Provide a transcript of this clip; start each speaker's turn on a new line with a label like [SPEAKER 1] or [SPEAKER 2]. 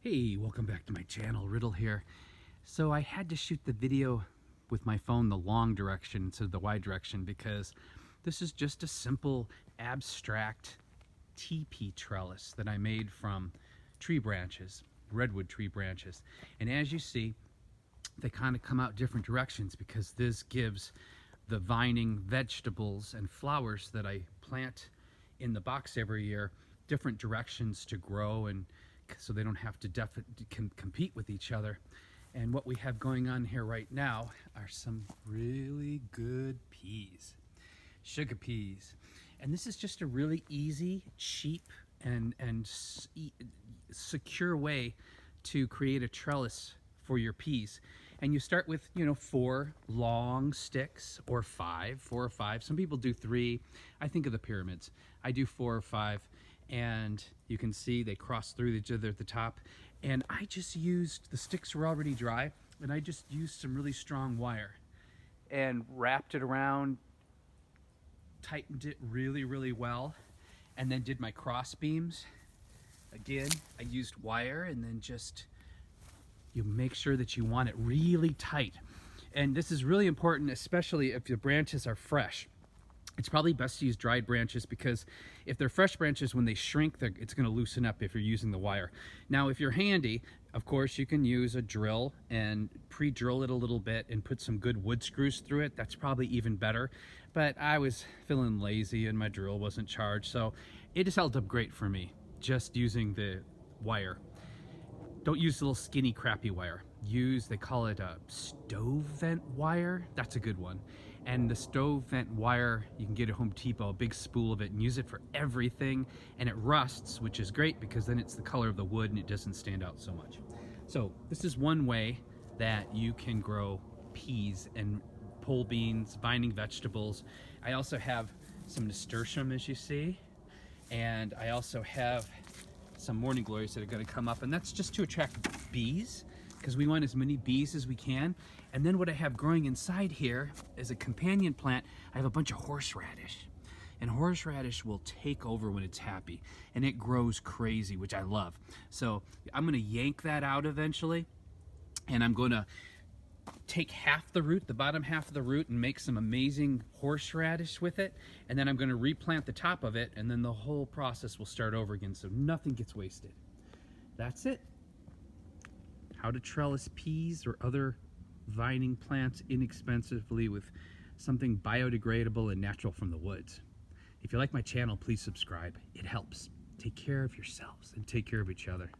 [SPEAKER 1] Hey, welcome back to my channel, Riddle here. So I had to shoot the video with my phone the long direction instead of the wide direction because this is just a simple abstract teepee trellis that I made from tree branches, redwood tree branches. And as you see, they kind of come out different directions because this gives the vining vegetables and flowers that I plant in the box every year different directions to grow, and so they don't have to compete with each other. And what we have going on here right now are some really good peas, sugar peas. And this is just a really easy, cheap, and secure way to create a trellis for your peas. And you start with, four long sticks, or four or five. Some people do three. I think of the pyramids. I do 4 or 5. And you can see they cross through each other at the top. And I just used, the sticks were already dry, and I just used some really strong wire and wrapped it around, tightened it really, really well, and then did my cross beams. Again, I used wire, and then just, you make sure that you want it really tight. And this is really important, especially if the branches are fresh. It's probably best to use dried branches because if they're fresh branches, when they shrink, it's going to loosen up if you're using the wire. Now, if you're handy, of course, you can use a drill and pre-drill it a little bit and put some good wood screws through it. That's probably even better. But I was feeling lazy and my drill wasn't charged, so it just held up great for me, just using the wire. Don't use the little skinny crappy wire. They call it a stove vent wire. That's a good one. And the stove vent wire, you can get at Home Depot, a big spool of it, and use it for everything. And it rusts, which is great because then it's the color of the wood and it doesn't stand out so much. So this is one way that you can grow peas and pole beans, vining vegetables. I also have some nasturtium, as you see. And I also have some morning glories that are going to come up, and that's just to attract bees because we want as many bees as we can. And then what I have growing inside here is a companion plant. I have a bunch of horseradish, and horseradish will take over when it's happy, and it grows crazy, which I love. So I'm going to yank that out eventually, and I'm going to take half the root, the bottom half of the root, and make some amazing horseradish with it. And then I'm going to replant the top of it, and then the whole process will start over again, so nothing gets wasted. That's it. How to trellis peas or other vining plants inexpensively with something biodegradable and natural from the woods. If you like my channel, please subscribe. It helps. Take care of yourselves and take care of each other.